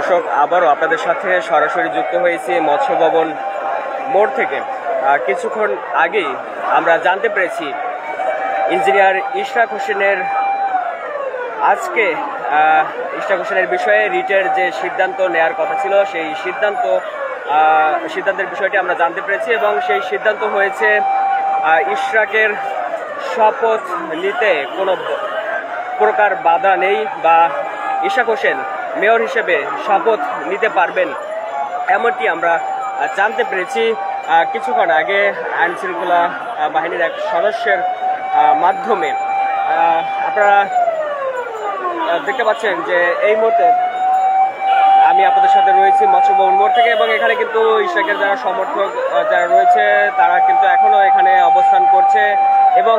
দর্শক, আবারও আপনাদের সাথে সরাসরি যুক্ত হয়েছি মৎস্য ভবন মোড় থেকে। কিছুক্ষণ আগেই আমরা জানতে পেরেছি ইঞ্জিনিয়ার ইশরাক হোসেনের আজকে ইশরাক হোসেনের বিষয়ে রিটের যে সিদ্ধান্ত নেয়ার কথা ছিল সেই সিদ্ধান্তের বিষয়টি আমরা জানতে পেরেছি এবং সেই সিদ্ধান্ত হয়েছে ইশরাকের শপথ নিতে কোনো প্রকার বাধা নেই বা ইশরাক হোসেন মেয়র হিসেবে শপথ নিতে পারবেন, এমনটি আমরা জানতে পেরেছি কিছুক্ষণ আগে আইন শৃঙ্খলা বাহিনীর এক সদস্যের মাধ্যমে। আপনারা দেখতে পাচ্ছেন যে এই মুহূর্তে আমি আপনাদের সাথে রয়েছি মৎস্য ভবন মোড় থেকে এবং এখানে কিন্তু ইশরাকের যারা সমর্থক যারা রয়েছে তারা কিন্তু এখনো এখানে অবস্থান করছে এবং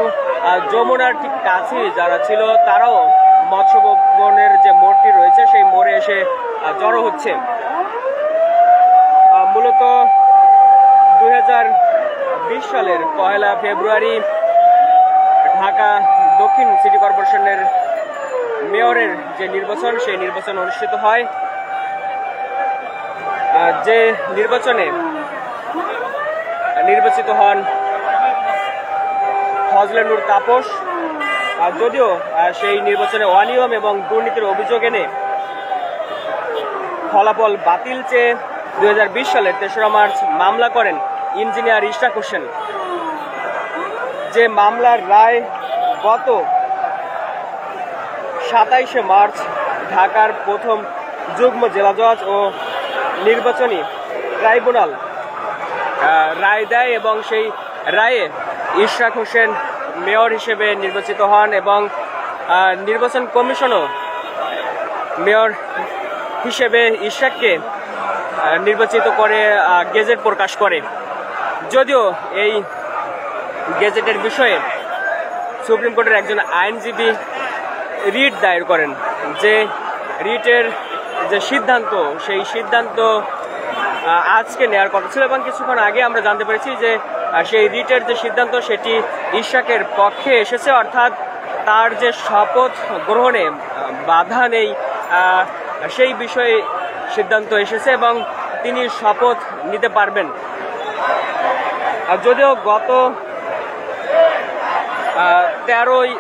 যমুনার ঠিক কাছেই যারা ছিল তারাও মৎস্য ভবনের যে মোড়টি রয়েছে সেই মোড়ে এসে জড়ো হচ্ছে। মূলত 2020 সালের 1 ফেব্রুয়ারি ঢাকা দক্ষিণ সিটি কর্পোরেশনের মেয়রের যে নির্বাচন সেই নির্বাচন অনুষ্ঠিত হয়। যে নির্বাচনে নির্বাচিত হন ফজলে নূর তাপস। যদিও সেই নির্বাচনে অনিয়ম এবং দুর্নীতির অভিযোগ এনে ফলাফল বাতিল চেয়ে 2020 সালের 3রা মার্চ মামলা করেন ইঞ্জিনিয়ার ইশরাক হোসেন। যে মামলার রায় গত 27শে মার্চ ঢাকার প্রথম যুগ্ম জেলা জজ ও নির্বাচনী ট্রাইব্যুনাল রায় দেয় এবং সেই রায়ে ইশরাক হোসেন মেয়র হিসেবে নির্বাচিত হন এবং নির্বাচন কমিশনও মেয়র হিসেবে ইশরাককে নির্বাচিত করে গেজেট প্রকাশ করে। যদিও এই গেজেটের বিষয়ে সুপ্রিম কোর্টের একজন আইনজীবী রিট দায়ের করেন, যে রিটের যে সিদ্ধান্ত সেই সিদ্ধান্ত আজকে নেওয়ার কথা ছিল এবং কিছুক্ষণ আগে আমরা জানতে পেরেছি যে সেই রিটের যে সিদ্ধান্ত সেটি ইশরাকের পক্ষে এসেছে, অর্থাৎ তার যে শপথ গ্রহণে বাধা নেই সেই বিষয়ে সিদ্ধান্ত এসেছে এবং তিনি শপথ নিতে পারবেন। যদিও গত 13ই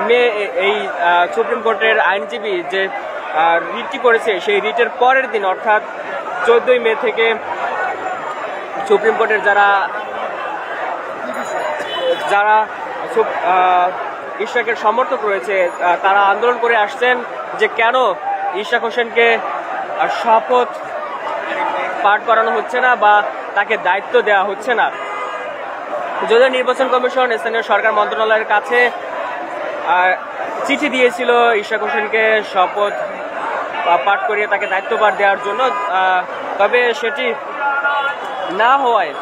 মে এই সুপ্রিম কোর্টের আইনজীবী যে রিটটি করেছে সেই রিটের পরের দিন অর্থাৎ 14ই মে থেকে সুপ্রিম কোর্টের যারা ইশরাকের সমর্থক রয়েছে তারা আন্দোলন করে আসছেন যে কেন ইশরাক হোসেনকে শপথ পাঠ করানো হচ্ছে না বা তাকে দায়িত্ব দেওয়া হচ্ছে না। যদিও নির্বাচন কমিশন স্থানীয় সরকার মন্ত্রণালয়ের কাছে চিঠি দিয়েছিল ইশরাক হোসেনকে শপথ পাঠ করিয়ে তাকে দায়িত্বভার দেওয়ার জন্য, তবে সেটি না হওয়ায়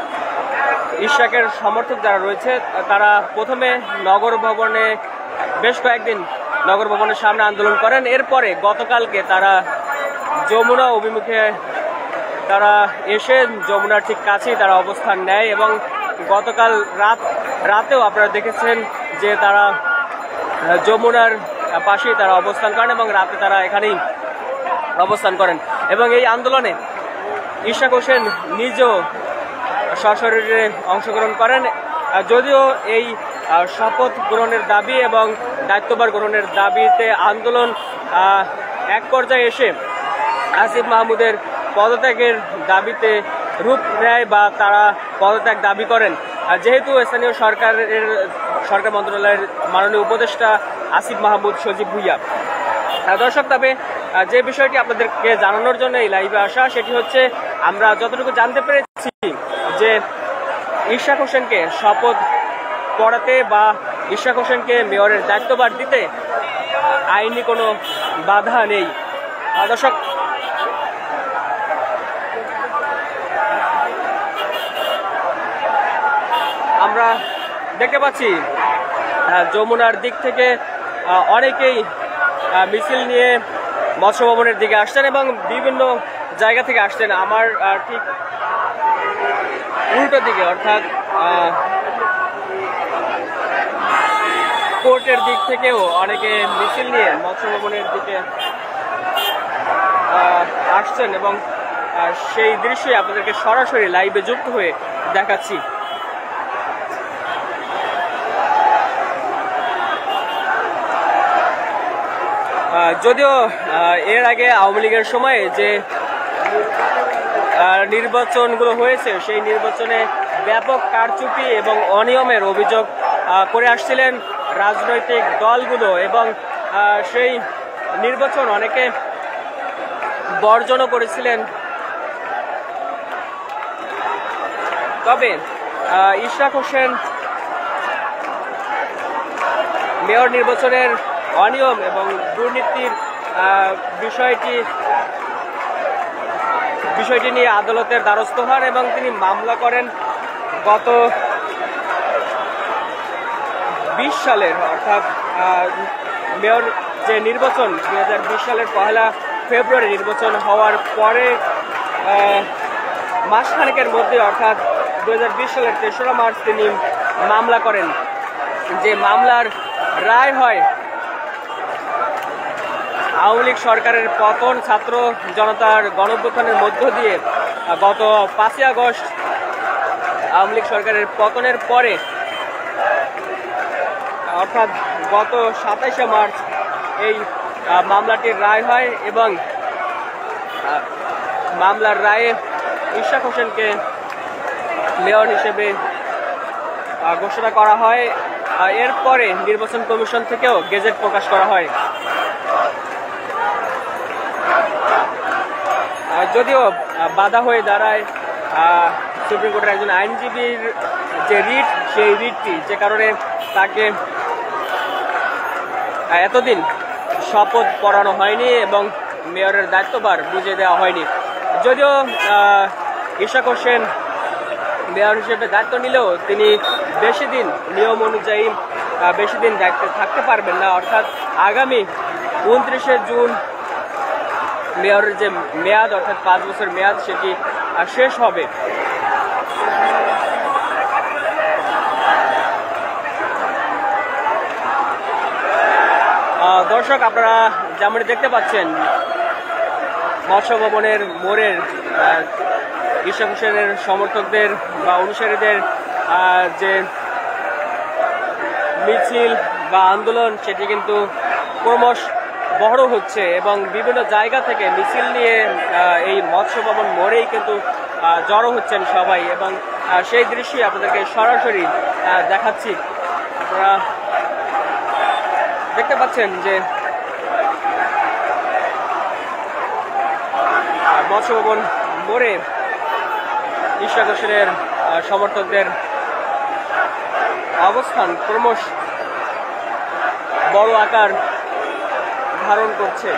ইশরাকের সমর্থক যারা রয়েছে তারা প্রথমে নগর ভবনে বেশ কয়েকদিন নগর ভবনের সামনে আন্দোলন করেন। এরপরে গতকালকে তারা যমুনা অভিমুখে তারা এসে যমুনার ঠিক কাছেই তারা অবস্থান নেয় এবং গতকাল রাতেও আপনারা দেখেছেন যে তারা যমুনার পাশেই তারা অবস্থান করেন এবং রাতে তারা এখানেই অবস্থান করেন এবং এই আন্দোলনে ইশরাক হোসেন নিজেও সশরীরে অংশগ্রহণ করেন। যদিও এই শপথ গ্রহণের দাবি এবং দায়িত্বভার গ্রহণের দাবিতে আন্দোলন এক পর্যায়ে এসে আসিফ মাহমুদের পদত্যাগের দাবিতে রূপ নেয় বা তারা পদত্যাগ দাবি করেন, যেহেতু স্থানীয় সরকার মন্ত্রণালয়ের মাননীয় উপদেষ্টা আসিফ মাহমুদ সজীব ভুইয়া। দর্শক, তবে যে বিষয়টি আপনাদেরকে জানানোর জন্য এই লাইভে আসা সেটি হচ্ছে আমরা যতটুকু জানতে পেরেছি যে ইশরাক হোসেনকে শপথ পড়াতে বা ইশরাক হোসেনকে মেয়রের দায়িত্বভার দিতে আইনি কোনো বাধা নেই। দর্শক, আমরা দেখতে পাচ্ছি যমুনার দিক থেকে অনেকেই মিছিল নিয়ে মৎস্য ভবনের দিকে আসছেন এবং বিভিন্ন জায়গা থেকে আসছেন। আমার ঠিক উল্টো দিকে অর্থাৎ কোর্টের দিক থেকেও অনেকে মিছিল নিয়ে মৎস্য ভবনের দিকে আসছেন এবং সেই দৃশ্যই আপনাদেরকে সরাসরি লাইভে যুক্ত হয়ে দেখাচ্ছি। যদিও এর আগে আওয়ামী লীগের সময়ে যে নির্বাচনগুলো হয়েছে সেই নির্বাচনে ব্যাপক কারচুপি এবং অনিয়মের অভিযোগ করে আসছিলেন রাজনৈতিক দলগুলো এবং সেই নির্বাচন অনেকে বর্জনও করেছিলেন। তবে ইশরাক হোসেন মেয়র নির্বাচনের অনিয়ম এবং দুর্নীতির বিষয়টি নিয়ে আদালতের দ্বারস্থ হন এবং তিনি মামলা করেন গত 20 সালের, অর্থাৎ মেয়র যে নির্বাচন 2020 সালের 1 ফেব্রুয়ারি নির্বাচন হওয়ার পরে মাসখানেকের মধ্যে অর্থাৎ 2020 সালের 3রা মার্চ তিনি মামলা করেন। যে মামলার রায় হয় আওয়ামী লীগ সরকারের পতন, ছাত্র জনতার গণঅভ্যুত্থানের মধ্য দিয়ে গত 5ই আগস্ট আওয়ামী লীগ সরকারের পতনের পরে অর্থাৎ গত 27শে মার্চ এই মামলাটির রায় হয় এবং মামলার রায়ে ইশরাক হোসেনকে মেয়র হিসেবে ঘোষণা করা হয়। এরপরে নির্বাচন কমিশন থেকেও গেজেট প্রকাশ করা হয়। যদিও বাধা হয়ে দাঁড়ায় সুপ্রিম কোর্টের একজন আইনজীবীর যে রিট, সেই রিটটি, যে কারণে তাকে এতদিন শপথ পড়ানো হয়নি এবং মেয়রের দায়িত্বভার বুঝিয়ে দেওয়া হয়নি। যদিও ইশরাক হোসেন মেয়র হিসেবে দায়িত্ব নিলেও তিনি বেশি দিন নিয়ম অনুযায়ী বেশি দিন দায়িত্বে থাকতে পারবেন না, অর্থাৎ আগামী 29শে জুন মেয়রের যে মেয়াদ অর্থাৎ 5 বছর মেয়াদ সেটি শেষ হবে। দর্শক, আপনারা যেমন দেখতে পাচ্ছেন মৎস্য ভবনের মোড়ের ইশরাক হোসেনের সমর্থকদের বা অনুসারীদের যে মিছিল বা আন্দোলন সেটি কিন্তু ক্রমশ বড় হচ্ছে এবং বিভিন্ন জায়গা থেকে মিছিল নিয়ে এই মৎস্য ভবন মোড়েই কিন্তু জড়ো হচ্ছেন সবাই এবং সেই দৃশ্যই আপনাদেরকে সরাসরি দেখাচ্ছি। আপনারা দেখতে পাচ্ছেন যে মৎস্য ভবন মোড়ে ইশরাক হোসেনের সমর্থকদের অবস্থান ক্রমশ বড় আকার ধারণ করছে।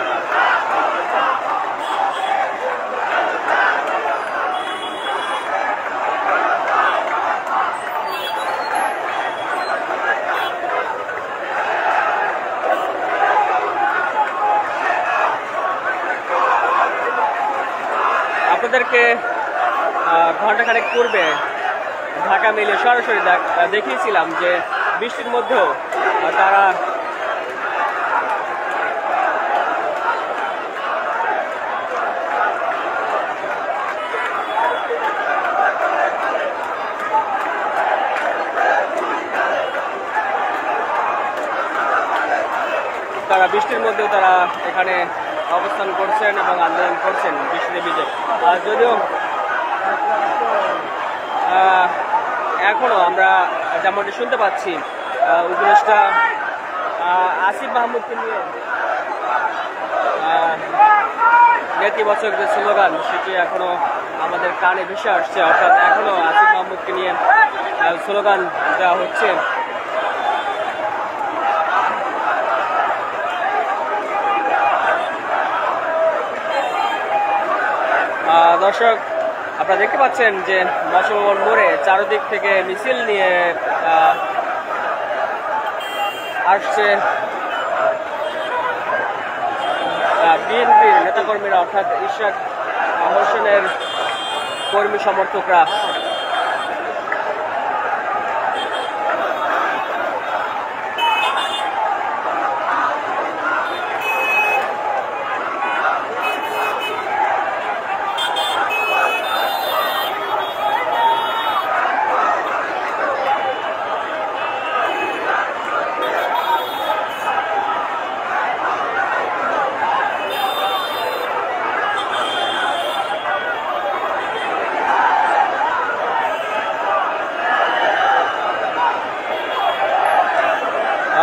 আপনাদেরকে ঘন্টাখানেক পূর্বে ঢাকা মেলে সরাসরি দেখিয়েছিলাম যে বৃষ্টির মধ্যেও তারা বৃষ্টির মধ্যেও তারা এখানে অবস্থান করছেন এবং আন্দোলন করছেন বৃষ্টিতে ভিজে। যদিও এখনো আমরা যেমনটি শুনতে পাচ্ছি উপদেষ্টা আসিফ মাহমুদকে নিয়ে নেতিবাচক যে স্লোগান সেটি এখনো আমাদের কানে ভেসে আসছে, অর্থাৎ এখনো আসিফ মাহমুদকে নিয়ে স্লোগান দেওয়া হচ্ছে। দর্শক, আপনারা দেখতে পাচ্ছেন যে মৎস্য ভবন মোড়ে চারদিক থেকে মিছিল নিয়ে আসছে বিএনপির নেতাকর্মীরা, অর্থাৎ ইশরাক হোসেনের কর্মী সমর্থকরা।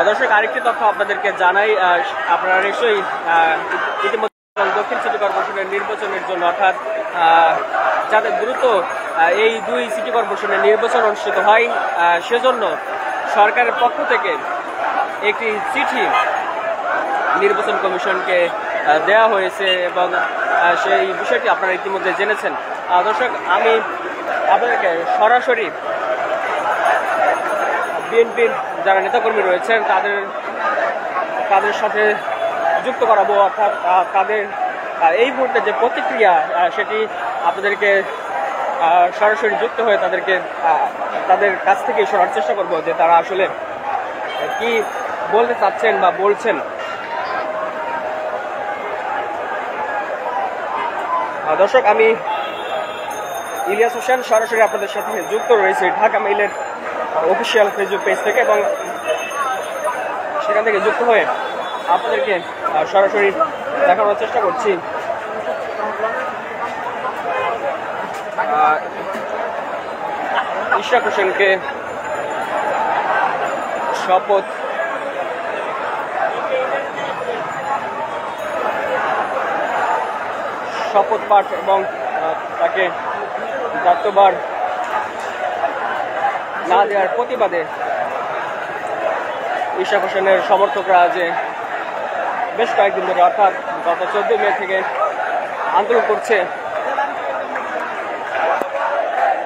দর্শক, আরেকটি তথ্য আপনাদেরকে জানাই, আপনারা নিশ্চয়ই ইতিমধ্যে দক্ষিণ সিটি কর্পোরেশনের নির্বাচনের জন্য, অর্থাৎ যাতে দ্রুত এই দুই সিটি কর্পোরেশনের নির্বাচন অনুষ্ঠিত হয়, সেজন্য সরকারের পক্ষ থেকে একটি চিঠি নির্বাচন কমিশনকে দেওয়া হয়েছে এবং সেই বিষয়টি আপনারা ইতিমধ্যে জেনেছেন। দর্শক, আমি আপনাদেরকে সরাসরি বিএনপির যারা নেতাকর্মী রয়েছেন তাদের সাথে যুক্ত করাবো, অর্থাৎ তাদের এই মুহূর্তে যে প্রতিক্রিয়া সেটি আপনাদেরকে সরাসরি যুক্ত হয়ে তাদের কাছ থেকে শোনার চেষ্টা করব যে তারা আসলে কি বলতে চাচ্ছেন বা বলছেন। দর্শক, আমি ইলিয়াস হোসেন সরাসরি আপনাদের সাথে যুক্ত রয়েছে ঢাকা মেইলের অফিসিয়াল ফেসবুক পেজ থেকে, এবং সেখান থেকে যুক্ত হয়ে আপনাদেরকে সরাসরি দেখানোর চেষ্টা করছি ইশরাক হোসেনকে শপথ পাঠ এবং তাকে দায়িত্বভার না দেওয়ার প্রতিবাদে ইশরাক হোসেনের সমর্থকরা যে বেশ কয়েকদিন ধরে, অর্থাৎ গত 14 মে থেকে আন্দোলন করছে,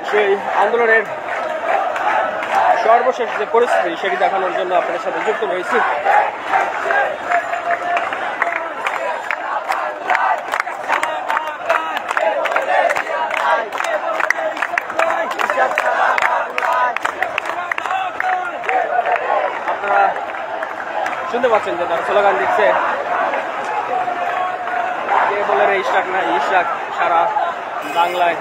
সেই আন্দোলনের সর্বশেষ যে পরিস্থিতি সেটি দেখানোর জন্য আপনাদের সাথে যুক্ত রয়েছি। আপনারা শুনতে পাচ্ছেন যে তারা স্লোগান দিচ্ছে, কে বলে রে ইশরাক না ইশরাক সারা বাংলায়।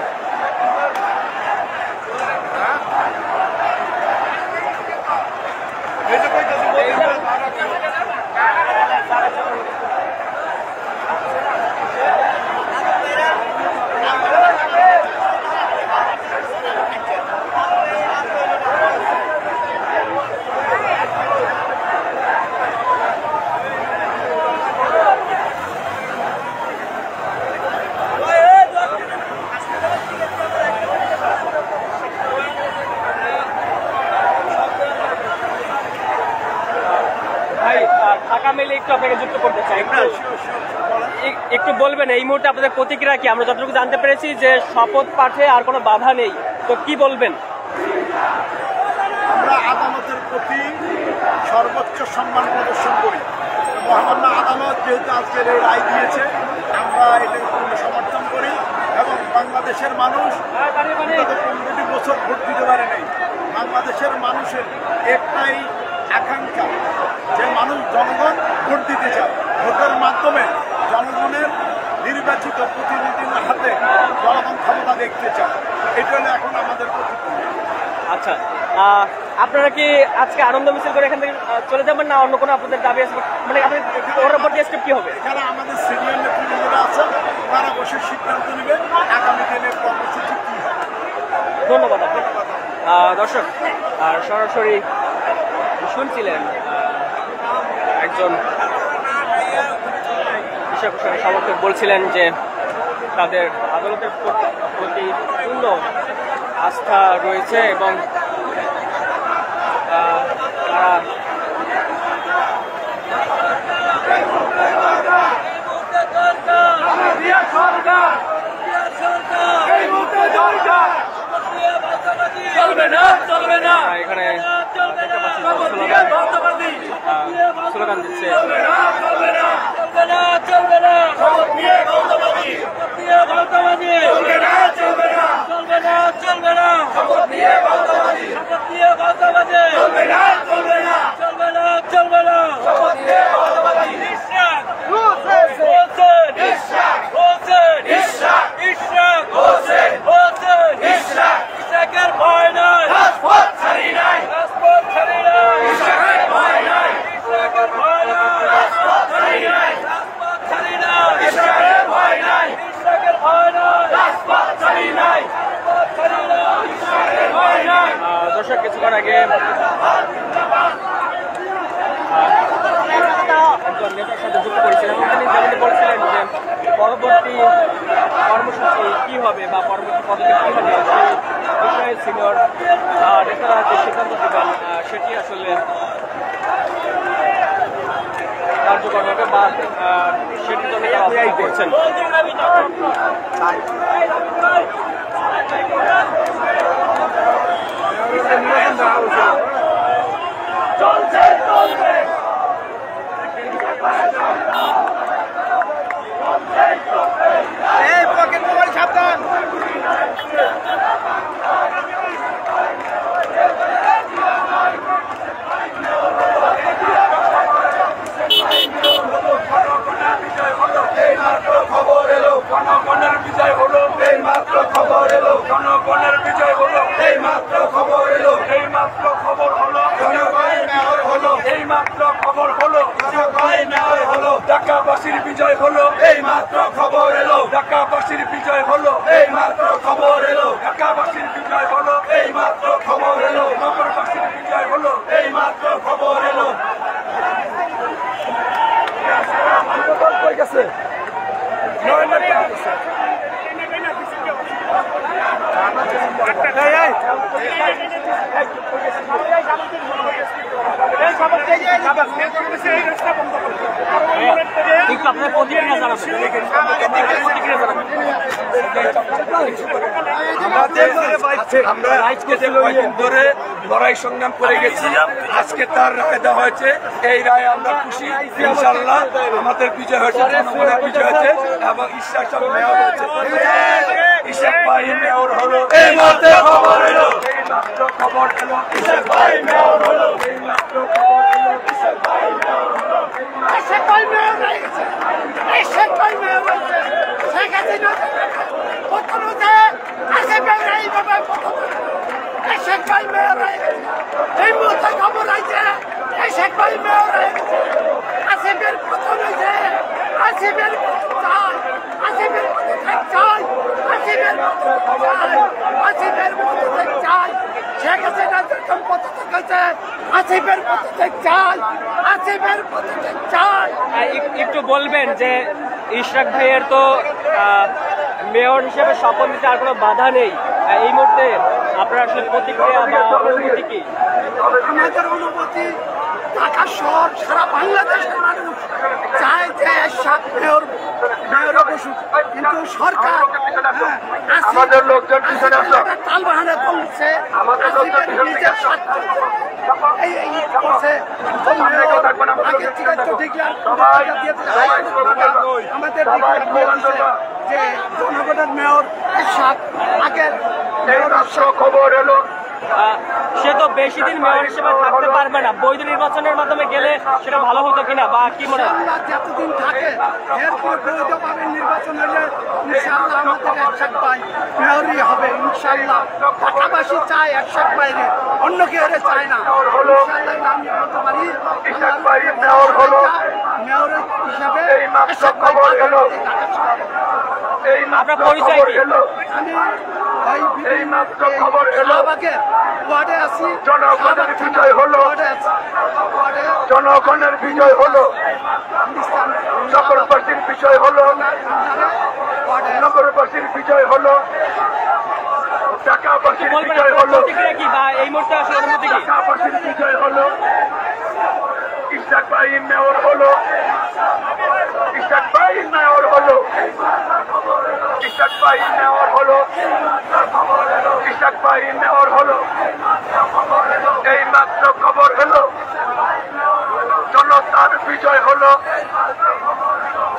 ঢাকা মেইলে একটু আপনাকে যুক্ত করতে চাই, একটু বলবেন এই মুহূর্তে আপনাদের প্রতিক্রিয়া কি? আমরা যতটুকু জানতে পেরেছি যে শপথ পাঠে আর কোনো বাধা নেই, তো কি বলবেন? আমরা আদালতের প্রতি সর্বোচ্চ সম্মান প্রদর্শন করি। মহামান্য আদালত যেহেতু আজকের এই রায় দিয়েছে, আমরা এটাকে পূর্ণ সমর্থন করি এবং বাংলাদেশের মানুষ 15 বছর ভোট দিতে পারে নাই। বাংলাদেশের মানুষের একটাই আকাঙ্ক্ষা যে জনগণ ভোট দিতে চায়, ভোটের মাধ্যমে জনগণের নির্বাচিত প্রতিনিধির হাতে জনগণ ক্ষমতা দেখতে চায়। এটা হলো এখন আমাদের প্রতিক্রিয়া। আচ্ছা, আপনারা কি আজকে আনন্দ মিছিল করে এখান থেকে চলে যাবেন, না অন্য কোনো আপনাদের দাবি আছে? মানে আপনাদের স্টেপ কি হবে? এখানে আমাদের সিনিয়র নেতৃবৃন্দরা আছে, তারা বসে সিদ্ধান্ত নেবে আগামী দিনের কর্মসূচি কি হবে। ধন্যবাদ। দর্শক, সরাসরি শুনছিলেন একজন ইশরাক হোসেনের সমর্থক বলছিলেন যে তাদের আদালতের প্রতি পূর্ণ আস্থা রয়েছে এবং তারা এখানে স্লোগান দিচ্ছে। চলবে না আপনি যেমন বলছিলেন যে পরবর্তী কর্মসূচি কি হবে বা পরবর্তী পদক্ষেপ কি হবে সেই বিষয়ে সিনিয়র নেতারা যে সিদ্ধান্ত দেবেন সেটি আসলে কার্যকর হবে বা সেটির জন্য তারা অপেক্ষা করছেন। জনগণের বিজয় হলো এই মাত্র খবর এলো, জনগণের বিজয় হলো এই মাত্র খবর এলো, এই মাত্র খবর হলো জনগণের মেয়র হলো, এই মাত্র খবর হলো জনগণের মেয়র হলো, ঢাকাবাসীর বিজয় হলো এই মাত্র খবর এলো, ঢাকাবাসীর বিজয় হলো এই মাত্র খবর এলো, ঢাকাবাসীর বিজয় হলো এই মাত্র খবর এলো, নগরবাসীর বিজয় হলো এই মাত্র খবর এলো। হয়ে গেছে আমরা আজকে যে কয়েকদিন ধরে লড়াই সংগ্রাম করে গেছি, আজকে তার রায় দেওয়া হয়েছে। এই রায়ে আমরা খুশি, ইনশাআল্লাহ আমাদের বিজয় হয়েছে, জনগণের বিজয় হয়েছে এবং ইশাক সাহেব মেয়র হয়েছে। ইশাক ভাই মেয়র হলো এই মাত্র খবর এলো, এই মাত্র খবর এলো ইশাক ভাই মেয়র হলো, এই মাত্র খবর এলো ইশাক ভাই মেয়র হলো, ইশাক ভাই মেয়র হয়ে গেছে, ইশাক ভাই মেয়র হয়েছে। শেখ হাসিনা প্রথম হতে আসিফ ভাই এইভাবে প্রথম ইশাক ভাই মেয়র হয়ে গেছে। এই মুহূর্তে খবর আছে ইশাক ভাই মেয়র হয়ে গেছে। আসিফের প্রথম হয়েছে, আসিফের চাই, আসিফের পদত্যাগ চাই, আসিফের পদত্যাগ চাই, আসিফের পদত্যাগ চাই। শেখ হাসিনা যখন পদত্যাগ হয়েছে আসিফের পদত্যাগ চাই, আসিফের পদত্যাগ চাই। একটু বলবেন যে ইশরাক ভাইয়ের তো মেয়র হিসেবে শপথ নিতে আর কোনো বাধা নেই, এই মুহূর্তে আপনার আসলে প্রতিক্রিয়া বা অনুভূতি কি? আমাদের অনুভূতি ঢাকা শহর সারা বাংলাদেশের মানুষ চায় যে এরশাদ মেয়র বসুক, কিন্তু সরকার আমাদের লোকজন পিছনে আসো, তাল বাহানা করছে, নিজের স্বার্থ এই করছে। আগের থেকে তো দেখলাম আমাদের যে জনগণের মেয়র এরশাদ আগের মেয়র খবর এলো। সে তো বেশি দিন মেয়র হিসেবে থাকতে পারবে না, বৈধ নির্বাচনের মাধ্যমে গেলে সেটা ভালো হতো কিনা বা কি মনে হয়? যতদিন থাকে এরপর বৈধভাবে নির্বাচন হলে ইনশাআল্লাহ আমাদের এরশাদ ভাই মেয়রই হবে ইনশাআল্লাহ। ঢাকাবাসী চায় এরশাদ ভাইরে, অন্য কেউ চায় না। ইনশাআল্লাহ আমি বলতে পারি ইশাক ভাই মেয়র হলো, মেয়র হিসাবে এই মাত্র খবর এলো, এই আপনার পরিচয় কি? আমি এই মাত্র খবর এলো, ওয়ার্ডে আছি, জনগণের বিজয় হলো, ওয়ার্ডে আছি, ওয়ার্ডে জনগণের বিজয় হলো, নগরবাসীর বিজয় হলো, নগরবাসীর বিজয় হলো, ঢাকাবাসীর বিজয় হলো, প্রতিক্রিয়া কি বা এই মুহূর্তে আসলে অনুভূতি কি? ঢাকাবাসীর বিজয় হলো, ইশাক ভাই মেয়র হলো, ইশাক ভাই মেয়র হলো, ইশাক ভাই মেয়র হলো, ইশাক ভাই মেয়র হলো, এই মাত্র খবর এলো, জনতার বিজয় হলো,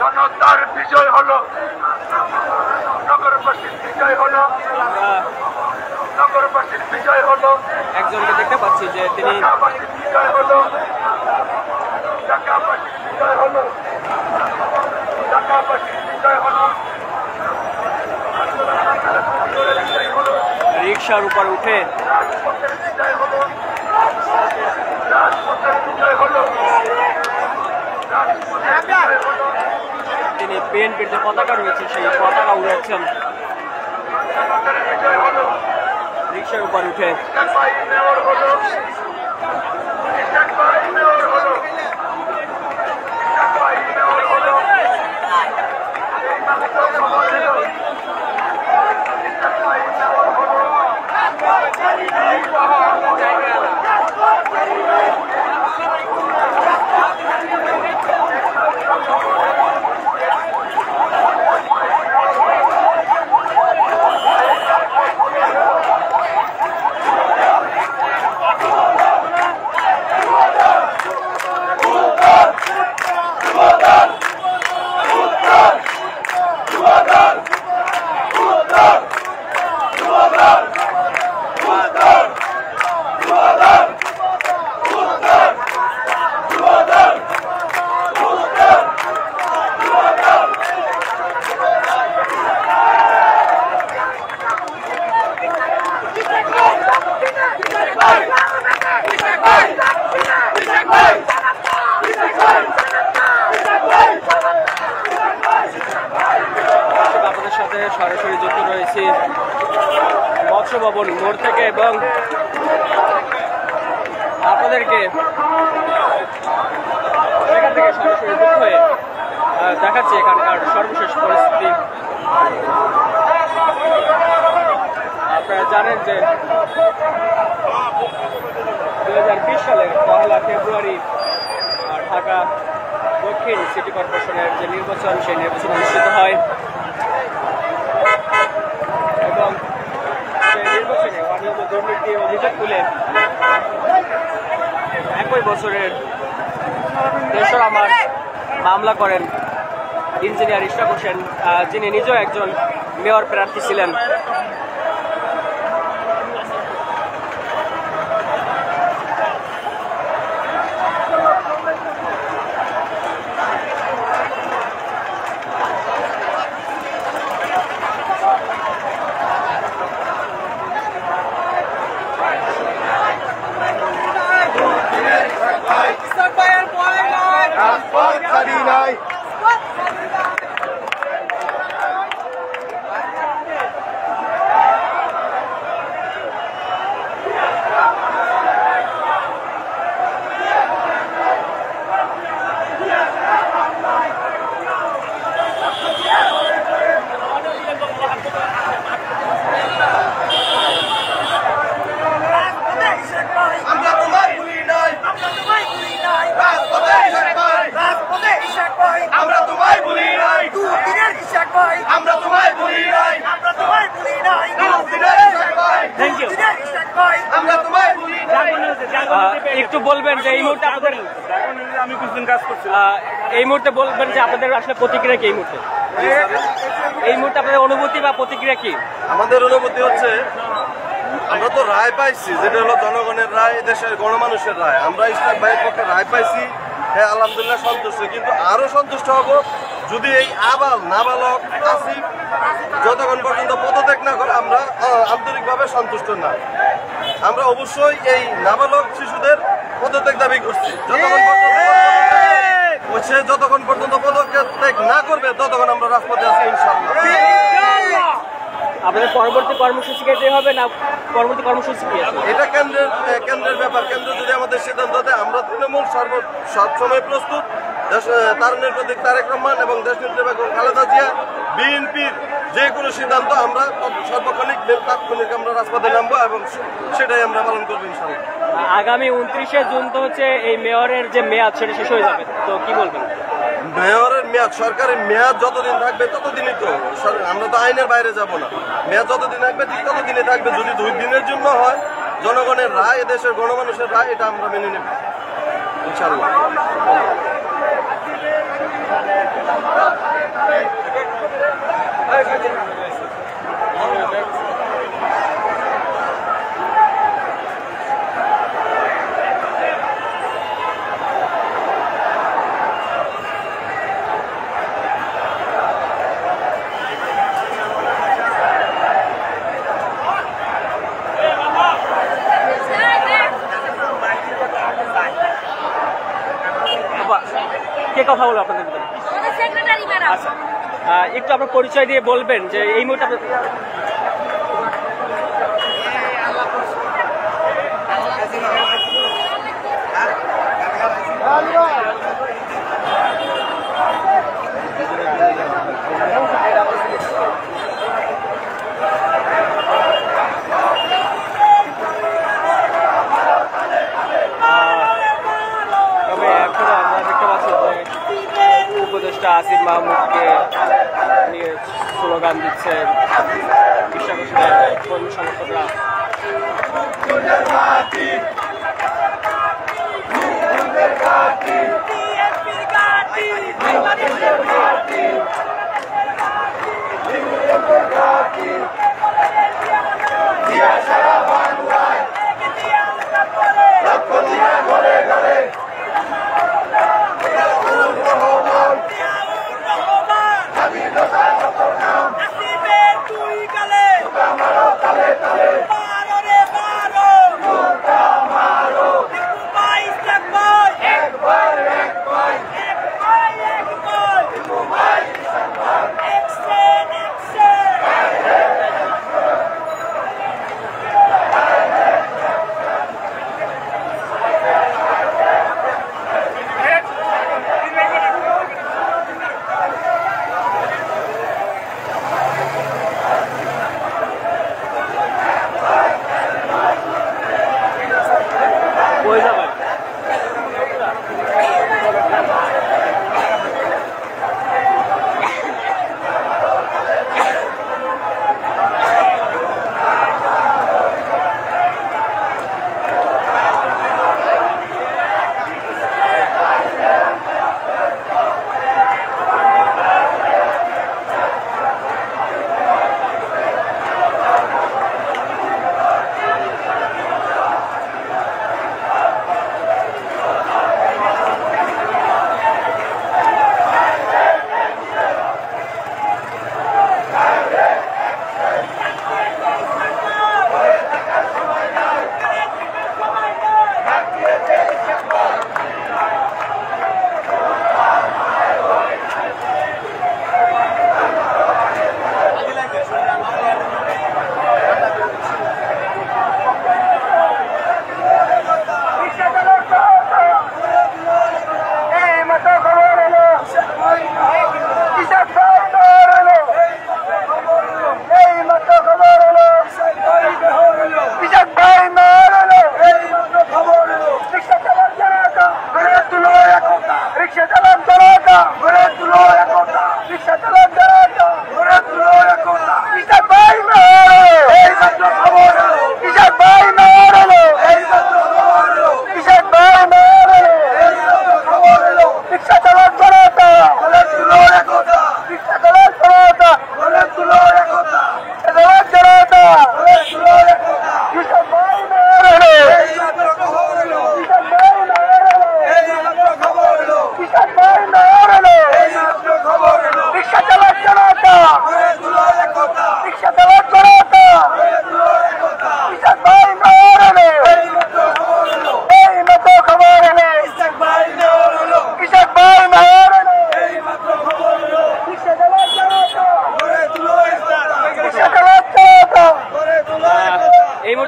জনতার বিজয় হলো, নগরবাসীর বিজয় হলো, নগরবাসীর বিজয় হলো, একজনকে দেখতে পাচ্ছি যে তিনি ঢাকাবাসীর বিজয় হলো, ঢাকাবাসীর বিজয় হলো, ঢাকাবাসীর বিজয় হলো, রিকশার উপর উঠে রাজপথের বিজয় হলো, রাজপথের বিজয় হলো, রাজপথের বিজয় হলো, তিনি বিএনপির যে পতাকা রয়েছে সেই পতাকা উড়াচ্ছেন আমাদের বিজয় হলো, রিকশার উপর উঠে। ইশাক ভাই মেয়র হলো, ইশাক ভাই মেয়র হলো, ইশাক ভাই মেয়র হলো, বঙ্গবন্ধু মোড় থেকে, এবং আপনাদেরকে এখান থেকে সরাসরি যুক্ত হয়ে দেখাচ্ছি এখানকার সর্বশেষ পরিস্থিতি। আপনারা জানেন যে 2020 সালের 1 ফেব্রুয়ারি ঢাকা দক্ষিণ সিটি কর্পোরেশনের যে নির্বাচন, সেই নির্বাচন অনুষ্ঠিত হয় এবং সেই নির্বাচনে অনিয়ম দুর্নীতির অভিযোগ তুলে একই বছরের 3রা মার্চ মামলা করেন ইঞ্জিনিয়ার ইশরাক হোসেন, যিনি নিজেও একজন মেয়র প্রার্থী ছিলেন। একটু বলবেন যে এই মুহূর্তে আপনাদের, আমি কিছুদিন কাজ করছি, এই মুহূর্তে বলবেন যে আপনাদের আসলে প্রতিক্রিয়া কি? এই মুহূর্তে আপনাদের অনুভূতি বা প্রতিক্রিয়া কি? আমাদের অনুভূতি হচ্ছে, আমরা তো রায় পাইছি, যেটা হলো জনগণের রায়, দেশের গণমানুষের রায়। আমরা ইশরাক ভাইয়ের পক্ষে রায় পাইছি, হ্যাঁ আলহামদুলিল্লাহ সন্তুষ্ট। কিন্তু আরো সন্তুষ্ট হব যদি এই নাবালক আসিফ যতক্ষণ পর্যন্ত পদত্যাগ না করে আমরা আন্তরিকভাবে সন্তুষ্ট না। আমরা অবশ্যই এই নাবালক শিশুদের পদত্যাগ দাবি করছি। যতক্ষণ পর্যন্ত পদত্যাগ না করবে ততক্ষণ আমরা রাজপথে আছি ইনশাআল্লাহ। আপনাদের পরবর্তী কর্মসূচি যেতে হবে না, পরবর্তী কর্মসূচি কি আছে? এটা কেন্দ্রের ব্যাপার। কেন্দ্র যদি আমাদের সিদ্ধান্ত দেয়, আমরা তৃণমূল সবসময় প্রস্তুত। তারুণ্যের প্রতীক তারেক রহমান এবং দেশনেত্রী বেগম খালেদা জিয়া, বিএনপির যে কোনো সিদ্ধান্ত আমরা সর্বক্ষণিক তাৎক্ষণিক আমরা রাজপথে নামবো এবং সেটাই আমরা পালন করবো ইনশাআল্লাহ। আগামী 29শে জুন তো হচ্ছে এই মেয়রের যে মেয়াদ, সেটা শেষ হয়ে যাবে, তো কি বলবেন? মেয়রের মেয়াদ, সরকারের মেয়াদ যতদিন থাকবে ততদিনই তো, আমরা তো আইনের বাইরে যাব না। মেয়াদ যতদিন থাকবে ঠিক ততদিনই থাকবে। যদি 2 দিনের জন্য হয়, জনগণের রায়, এদেশের গণমানুষের রায়, এটা আমরা মেনে নেব ইনশাআল্লাহ। কে কথা বলবো আপনাদের ভিতরে? আচ্ছা, একটু আপনার পরিচয় দিয়ে বলবেন যে এই মুহূর্তে আপনার উপদেষ্টা আসিফ মাহমুদকে নিয়ে স্লোগান দিচ্ছেন ইশরাক হোসেনের কর্মী সমর্থকরা।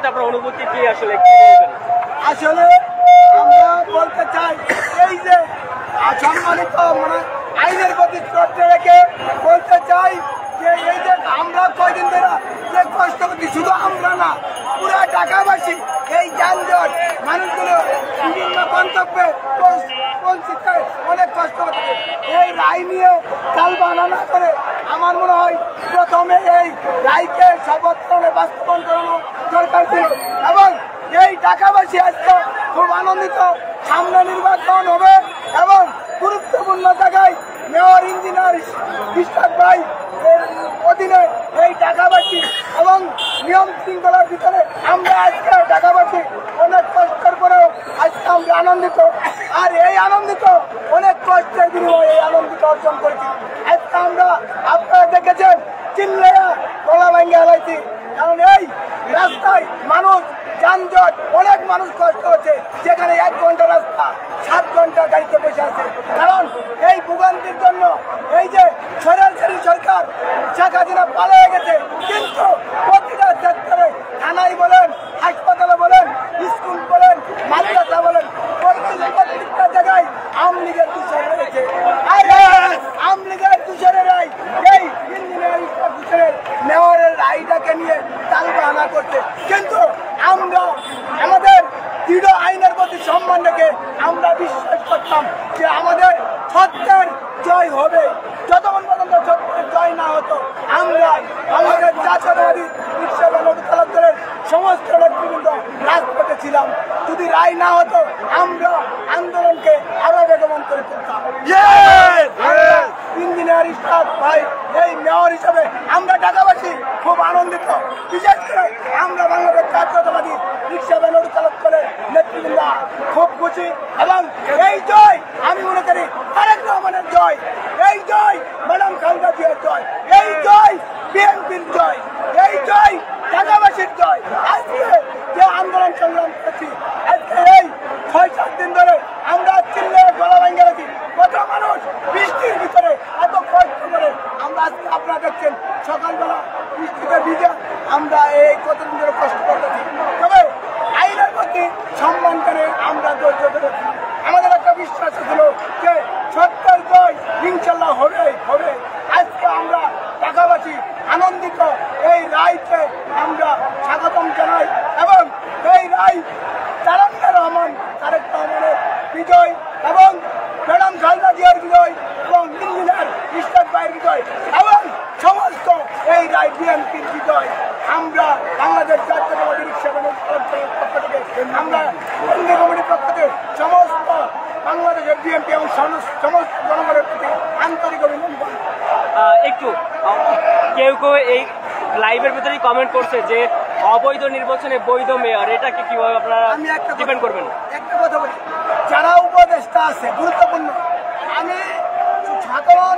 মুহূর্তে আপনার অনুভূতি কি আসলে কি বলবেন? আসলে আমরা বলতে চাই এই যে সম্মানিত মানে আইনের প্রতি শ্রদ্ধা রেখে বলতে চাই যে এই যে আমরা কয়দিন ধরে যে কষ্ট করছি, শুধু আমরা না পুরা ঢাকাবাসী এই যানজট মানুষগুলো বিভিন্ন গন্তব্যে পৌঁছিতে অনেক কষ্ট করছে। এই রায় নিয়ে কাল বানানা করে আমার মনে হয় প্রথমে এই রায়কে সর্বত্রে বাস্তবায়ন করানো দরকার ছিল এবং এই ঢাকাবাসী আজকে খুব আনন্দিত। সামনে নির্বাচন হবে এবং গুরুত্বপূর্ণ জায়গায় মেয়র ইঞ্জিনিয়ার ইশরাক ভাই অধীনে এই ঢাকাবাসী এবং নিয়ম শৃঙ্খলার ভিতরে আমরা আজকে ঢাকাবাসী অনেক কষ্টের পরেও আজকে আমরা আনন্দিত। আর এই আনন্দিত অনেক কষ্টের বিনিময়ে এই আনন্দিত অর্জন করেছি। আজকে আমরা আপনারা দেখেছেন চিল্লাইয়া গলা ভেঙে এলাইছি, কারণ এই রাস্তায় মানুষ যানজট অনেক মানুষ কষ্ট হচ্ছে, যেখানে 1 ঘন্টা রাস্তা 7 ঘন্টা গাড়িতে বসে আছে। কারণ এই ভোগান্তির জন্য এই যে সরকারি সরকার শেখ হাসিনা পালিয়ে গেছে, কিন্তু প্রতিটা সেক্টরে থানায় বলেন, হাসপাতালে বলেন, স্কুল বলেন, মাদ্রাসা বলেন, প্রত্যেকটা জায়গায় আওয়ামী লীগের তুষার রয়েছে। আওয়ামী লীগের তুষারের রায় এই ইঞ্জিনিয়ারিং মেয়রের রায়টাকে নিয়ে তালবাহানা করছে, কিন্তু আমরা আমাদের দৃঢ় আইনের প্রতি সম্মান রেখে আমরা বিশ্বাস করতাম যে আমাদের সত্যের জয় হবে। যতক্ষণ পর্যন্ত সত্যের জয় না হতো আমরা আমাদের জাতীয়তাবাদী রিকশা চালকদের সমস্ত নেতৃবৃন্দ রাজপথে ছিলাম। যদি রায় না হতো আমরা আন্দোলনকে আরো বেগবান করে তুলতাম। ইঞ্জিনিয়ার ইশরাক ভাই এই মেয়র হিসাবে আমরা ঢাকাবাসী খুব আনন্দিত। বিশেষ করে আমরা বাংলাদেশ জাতীয়তাবাদী রিকশা ব্যানার চালক করে নেতৃবৃন্দ খুব খুশি এবং এই জয় আমি মনে করি তারেক রহমানের জয়, এই জয় ম্যাডাম খালেদা জিয়ার জয়, এই জয় বিএনপির জয়, এই জয় ঢাকাবাসীর জয়। আজকে যে আন্দোলন সংগ্রাম করেছি, আজকে এই 6-7 দিন ধরে আমরা চিল্লে গলা ভেঙে গেছি, কত মানুষ বৃষ্টির ভিতরে এত কষ্ট করে আমরা আজকে আপনারা দেখছেন সকালবেলা বৃষ্টিতে ভিজে আমরা এই কতদিন ধরে কষ্ট করতেছি। তবে আইনের প্রতি সম্মান করে আমরা ধৈর্য ধরেছি। আমাদের একটা বিশ্বাস ছিল যে সত্যের জয় ইনশাল্লাহ হবে হবে। আজকে আমরা ঢাকাবাসী আনন্দিত, এই রায়কে আমরা স্বাগতম জানাই এবং এই রায় তারেক রহমানের বিজয় এবং ম্যাডাম খালেদা জিয়ার বিজয় এবং ইঞ্জিনিয়ার ইশরাক ভাইয়ের বিজয় এবং সমস্ত এই রায় বিএনপির বিজয়। আমরা বাংলাদেশ জাতীয়তাবাদী রিকশা ব্যানার পক্ষ থেকে আমরা কেন্দ্রীয় কমিটির পক্ষ থেকে সমস্ত বাংলাদেশের বিএনপি এবং সমস্ত জনগণের প্রতি আন্তরিক অভিনন্দন। একটু কেউ কেউ এই লাইভের ভিতরেই কমেন্ট করছে যে অবৈধ নির্বাচনে বৈধ মেয়র, এটাকে কিভাবে আপনারা ডিপেন্ড করবেন? একটা কথা বলি, যারা উপদেষ্টা আছে গুরুত্বপূর্ণ, আমি সাধারণ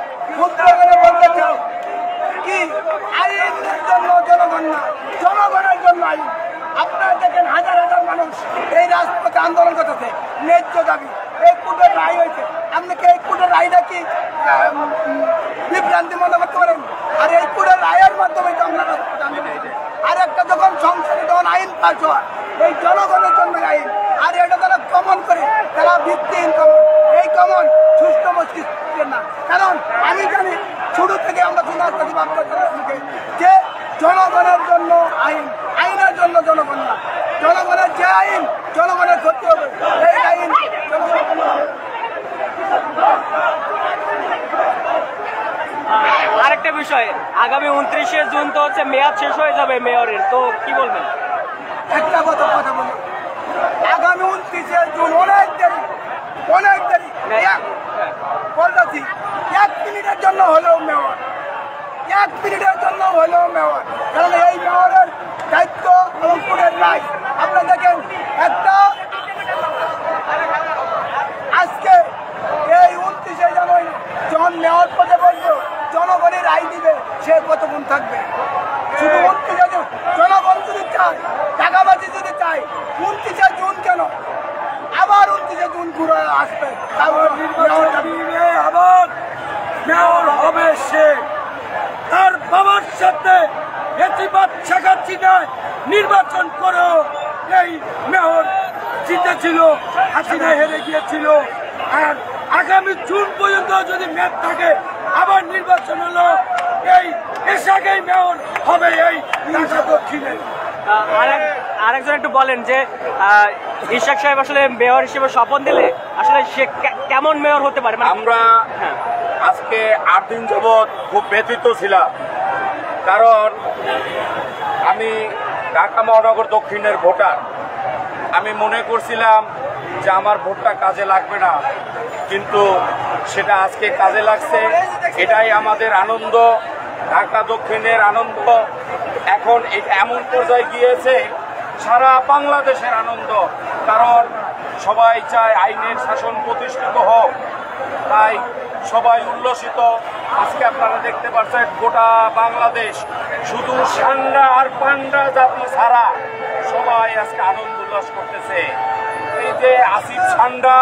বলতে চাই কি আইনের জন্য জনগণ না, জনগণের জন্য আইন। আপনারা দেখেন হাজার হাজার মানুষ এই রাজপথে আন্দোলন করতেছে, ন্যায্য দাবি। এই কোর্টের রায় হয়েছে, আপনি কি এই কোর্টের রায়টা কি বিভ্রান্তি মনে করতে পারেন? আর এই কোর্টের রায়ের মাধ্যমে তো আমরা রাজপথে আন্দোলন। আর একটা যখন সংসদে যখন আইন পাস হয়, এই জনগণের জন্য আইন, আর এটা তারা কমন করে, তারা ভিত্তিহীন কমন, এই কমন সুস্থ মস্তিষ্কের না। কারণ আমি জানি শুরু থেকে আমরা শুনে ভাবতে যে জনগণের জন্য আইন, আইনের জন্য জনগণ না। জনগণের যে আইন জনগণের ক্ষতি হবে, এই আইন আরেকটা বিষয়, আগামী 29শে জুন তো হচ্ছে মেয়াদ শেষ হয়ে যাবে মেয়রের, তো কি বলবেন? একটা কথা বলি, আগামী 29শে জুন অনেক দেরি বলতেছি। 1 মিনিটের জন্য হলেও মেয়র, 1 মিনিটের জন্য হলেও মেয়র, কারণ এই মেয়রের দায়িত্ব এবং কোর্টের রায় আপনারা দেখেন। একটা আজকে এই 29শে জানুয়ারি যখন মেয়র পদে বলবো, জনগণের রায় দিবে, সে কত গুণ থাকবে। শুধু 29শে জুন জনগণ যদি চায়, ঢাকাবাসী যদি চায়, 29শে জুন কেন, আবার 29শে জুন ঘুরে আসবে, আবার মেয়র হবে সে, তার বাবার সাথে নেত্রীবাদ শেখ হাসিনায় নির্বাচন করেও এই মেয়র জিতেছিল, হাসিনা হেরে গিয়েছিল। আর আগামী জুন পর্যন্ত যদি মেয়াদ থাকে আবার নির্বাচন হলো, এই এশাকেই মেয়র হবে এই ঢাকা দক্ষিণে। আরেকজন একটু বলেন যে ইশাক সাহেব আসলে মেয়র হিসেবে শপথ দিলে আসলে সে কেমন মেয়র হতে পারে? আমরা আজকে 8 দিন যাবৎ খুব ব্যথিত ছিলাম, কারণ আমি ঢাকা মহানগর দক্ষিণের ভোটার। আমি মনে করছিলাম যে আমার ভোটটা কাজে লাগবে না, কিন্তু সেটা আজকে কাজে লাগছে। এটাই আমাদের আনন্দ, ঢাকা দক্ষিণের আনন্দ। এখন এটা এমন পর্যায়ে গিয়েছে সারা বাংলাদেশের আনন্দ, কারণ সবাই চায় আইনের শাসন প্রতিষ্ঠিত হোক, তাই সবাই উল্লসিত। আজকে আপনারা দেখতে পাচ্ছেন গোটা বাংলাদেশ শুধু সান্ডা আর পান্ডা জাতি ছাড়া সবাই আজকে আনন্দ উল্লাস করতেছে। এই যে আসিফ সান্ডা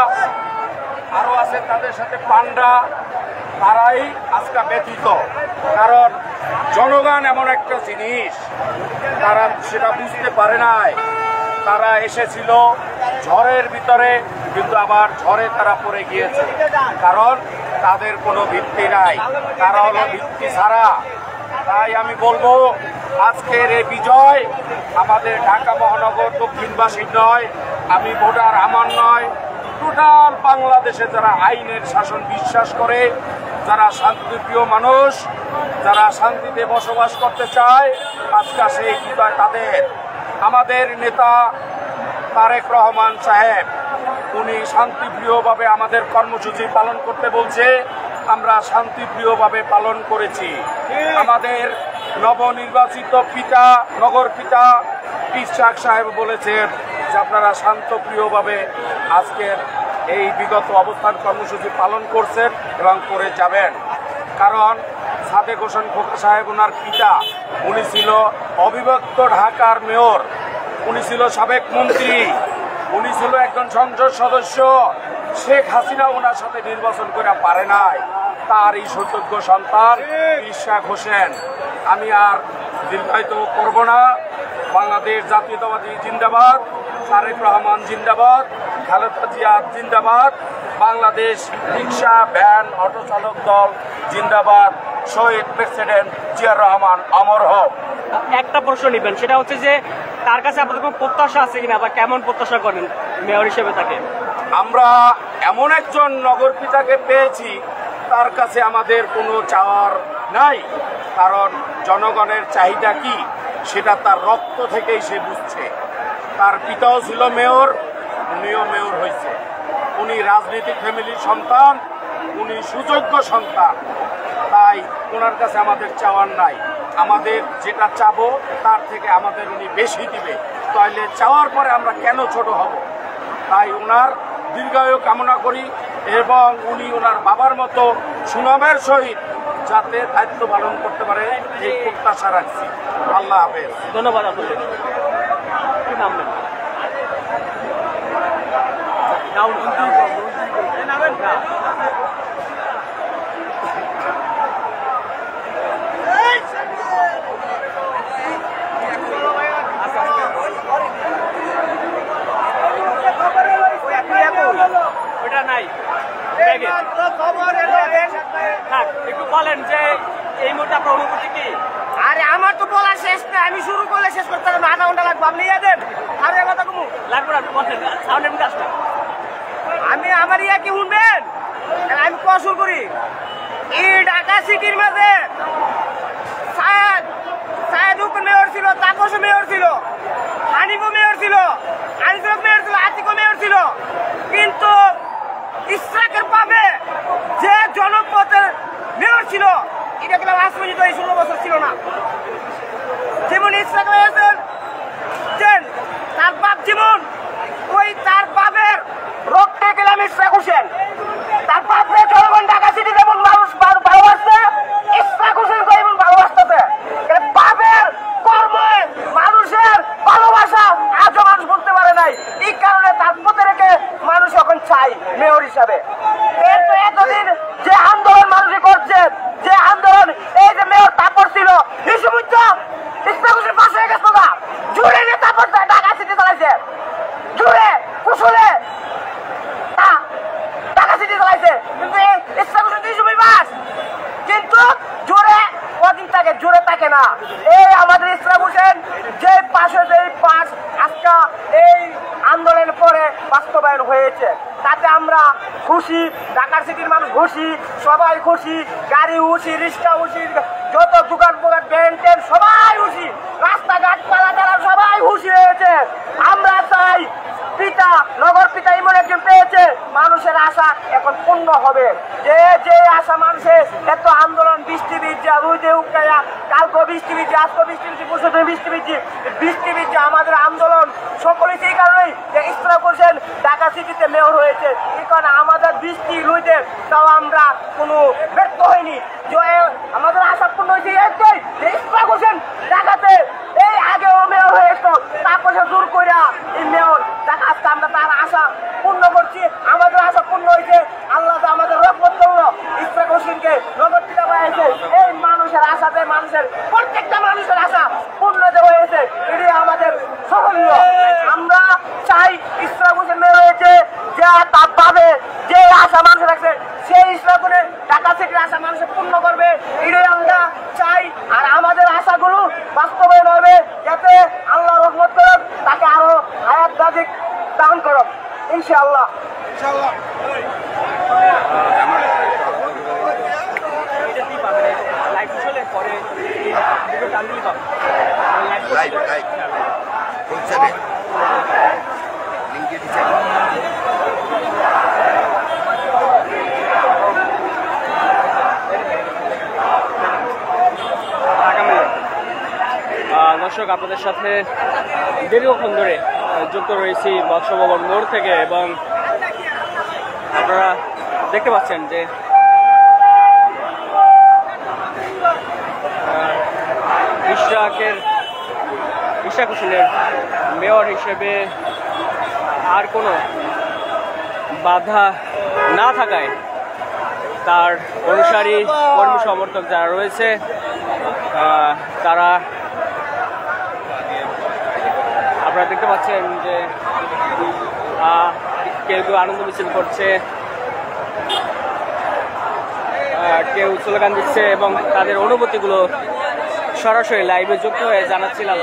আরো আছে তাদের সাথে পান্ডা, তারাই আজকে ব্যথিত, কারণ জনগণ এমন একটা জিনিস তারা সেটা বুঝতে পারে নাই। তারা এসেছিল ঝড়ের ভিতরে, কিন্তু আবার ঝড়ে তারা পড়ে গিয়েছে, কারণ তাদের কোনো ভিত্তি নাই, তারা হলো ভিত্তি ছাড়া। তাই আমি বলবো আজকের এই বিজয় আমাদের ঢাকা মহানগর দক্ষিণবাসীর নয়, আমি ভোটার আমার নয়, টোটাল বাংলাদেশে যারা আইনের শাসন বিশ্বাস করে, যারা শান্তিপ্রিয় মানুষ, যারা শান্তিতে বসবাস করতে চায়, আজকে সেই বিজয় তাদের। আমাদের নেতা তারেক রহমান সাহেব উনি শান্তিপ্রিয়ভাবে আমাদের কর্মসূচি পালন করতে বলছে, আমরা শান্তিপ্রিয়ভাবে পালন করেছি। আমাদের নবনির্বাচিত পিতা, নগর পিতা ইশাক সাহেব বলেছেন যে আপনারা শান্তপ্রিয়ভাবে আজকের এই বিগত অবস্থান কর্মসূচি পালন করছেন এবং করে যাবেন, কারণ সাদেক হোসেন খোকা সাহেব ওনার পিতা, উনি ছিল অবিভক্ত ঢাকার মেয়র, উনি ছিল সাবেক মন্ত্রী, উনি ছিল একজন সংসদ সদস্য। শেখ হাসিনা ওনার সাথে নির্বাচন করে পারে নাই, তার এই সুযোগ্য সন্তান ইশাক হোসেন। আমি আর দীর্ঘায়িত করব না। বাংলাদেশ জাতীয়তাবাদী জিন্দাবাদ, তারেক রহমান জিন্দাবাদ, খালেদা জিয়া জিন্দাবাদ, বাংলাদেশ রিক্সা ভ্যান অটো চালক দল জিন্দাবাদ, শহীদ প্রেসিডেন্ট জিয়াউর রহমান অমর হোক। একটা প্রশ্ন নেবেন, সেটা হচ্ছে যে তার কাছে আপনাদের কোনো প্রত্যাশা আছে কিনা, বা কেমন প্রত্যাশা করেন মেয়র হিসেবে তাকে? আমরা এমন একজন নগর পিতাকে পেয়েছি, তার কাছে আমাদের কোনো চাওয়ার নাই, কারণ জনগণের চাহিদা কি সেটা তার রক্ত থেকেই সে বুঝছে। তার পিতাও ছিল মেয়র, উনিও মেয়র হয়েছে, উনি রাজনৈতিক ফ্যামিলির সন্তান, উনি সুযোগ্য সন্তান। তাই ওনার কাছে আমাদের চাওয়ার নাই, আমাদের যেটা চাবো তার থেকে আমাদের উনি বেশি দিবে, তাইলে চাওয়ার পরে আমরা কেন ছোট হব। তাই ওনার দীর্ঘায়ু কামনা করি এবং উনি ওনার বাবার মতো সুনামের সহিত যাতে দায়িত্ব পালন করতে পারে এই প্রত্যাশা রাখছি। আল্লাহ হাফেজ। ধন্যবাদ আপনাদের। কি নাম নেন? ওটা নাই, একটু বলেন যে এই মুহূর্তে আপনার অনুভূতি কি? আরে আমার তো বলা শেষ না, আমি শুরু করলে শেষ করতে হবে, আধা ঘন্টা লাগবে। আপনি ইয়ে দেন, আরে কথা কমু লাগবে না, আপনি বলেন, সাউন্ড এমনি আসবে। আমি আমার ইয়া কি শুনবেন, আমি কোয়া শুরু করি। এই ঢাকা সিটির মাঝে সায়েদ মেয়র ছিল, তাপস মেয়র ছিল, হানিফও মেয়র ছিল, আনিসুল মেয়র ছিল, আতিকও মেয়র ছিল, কিন্তু ইশরাকের পাবে যে জনপথের মেয়র ছিল এটা কিন্তু আজ পর্যন্ত এই 16 বছর ছিল না। যেমন ইশরাক হয়েছেন তার বাপ, যেমন ওই তার বাপের রক্তে গেলাম ইশরাক হোসেন, তার বাপের জনগণ ঢাকা সিটি যেমন মানুষ ভালোবাসছে, ইশরাক হোসেন এমন ভালোবাসতেছে। বাপের কর্মে মানুষের ভালোবাসা আজও মানুষ বলতে পারে নাই, এই কারণে তার পথে রেখে মানুষ এখন চাই মেয়র হিসাবে। এতদিন যে আন্দোলন মানুষ করছে, যে আন্দোলন, এই যে মেয়র তাপর ছিল, থাকে জুড়ে থাকে না। এই আমাদের ইসরাক হোসেন যে পাশে যেই পাশ আজকে এই আন্দোলনের পরে বাস্তবায়ন হয়েছে তাতে আমরা খুশি, ঢাকা সিটির মানুষ খুশি, সবাই খুশি, গাড়ি খুশি, রিক্সা খুশি, যত দোকান পোকান ব্যান ট্যান সবাই খুশি, রাস্তাঘাট পালাটারা সবাই খুশি হয়েছে। আমরা চাই পিতা নগর পিতা এমন একজন পেয়েছে মানুষের আশা এখন পূর্ণ হবে। যে আশা মানুষের এত আন্দোলন বৃষ্টি বৃষ্টি রুইতে উকাইয়া কালকে বৃষ্টি বৃষ্টি আজকে বৃষ্টি বৃষ্টি পরশু বৃষ্টি বৃষ্টি আমাদের আন্দোলন সকলেই সেই কারণেই যে ইসরাক হোসেন ঢাকা সিটিতে মেয়র হয়েছে। এই কারণে আমাদের বৃষ্টি রুইতে তাও আমরা কোনো ব্যর্থ হয়নি। যে আমাদের আশা পূর্ণ হয়েছে একটাই যে ইসরাক হোসেন ঢাকাতে এই আগেও মেয়র হয়েছিল তারপর দূর কইরা এই মেয়র ঢাকা আজকে আমরা তার আশা পূর্ণ করছি। আমাদের আশা পূর্ণ হয়েছে, আল্লাহ আমাদের রহমত করলো, ইসরাক হোসেনকে নগর পিতা বানাইছে। এই মানুষের আশাতে মানুষের প্রত্যেকটা মানুষের আশা পূর্ণ হয়েছে, এটি আমাদের সাফল্য। আমরা চাই ইসরাক হোসেন মেয়র হয়েছে যা তার পাবে, যে আশা মানুষের আছে সেই ইসরাক হোসেন ঢাকা সিটির আশা মানুষের পূর্ণ করবে, এটাই আমরা চাই। আর আমাদের আশাগুলো বাস্তবায়ন হবে যাতে আল্লাহ রহমত করুন, তাকে আরো হায়াত দাদিক দান করুন ইনশাআল্লাহ। দর্শক, আপনাদের সাথে দীর্ঘক্ষণ ধরে যুক্ত রয়েছি বৎসভবন মোড় থেকে এবং আপনারা দেখতে পাচ্ছেন যে ইসরাক হোসেনের মেয়র হিসেবে আর কোনো বাধা না থাকায় তার অনুসারী কর্মী সমর্থক যারা রয়েছে তারা আপনারা দেখতে পাচ্ছেন যে কেউ কেউ আনন্দ মিছিল করছে, কেউ স্লোগান দিচ্ছে এবং তাদের অনুভূতিগুলো সরাসরি লাইভে যুক্ত হয়ে জানাচ্ছিলাম।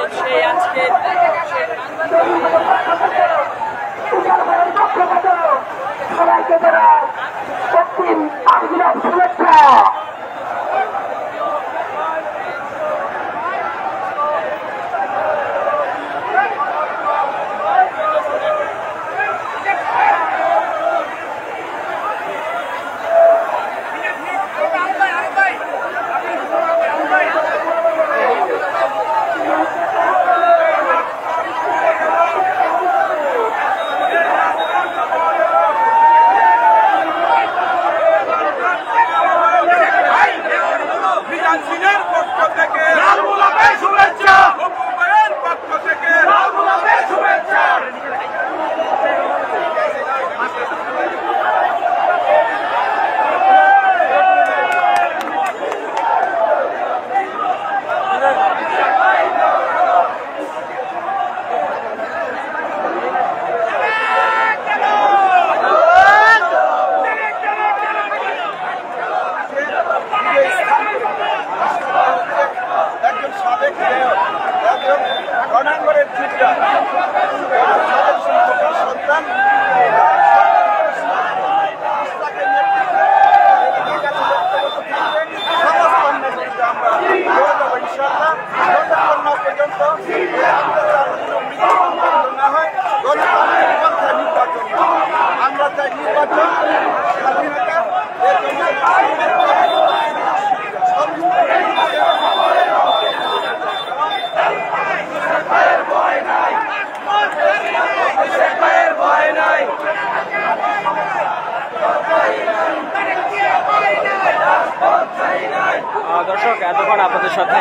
দর্শক, এতক্ষণ আপনাদের সাথে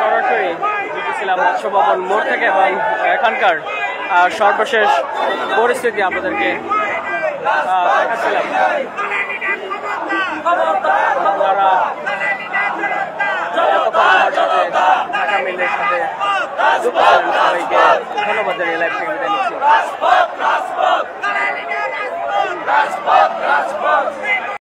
সরাসরি ছিলাম বৎসভবন মোড় থেকে এবং এখানকার সর্বশেষ পরিস্থিতি আপনাদেরকে দেখাচ্ছিলাম। যারা এতক্ষণ আমার সাথে ঢাকা মেলের সাথে যুক্ত ছিলেন সবাইকে ধন্যবাদ জানিয়ে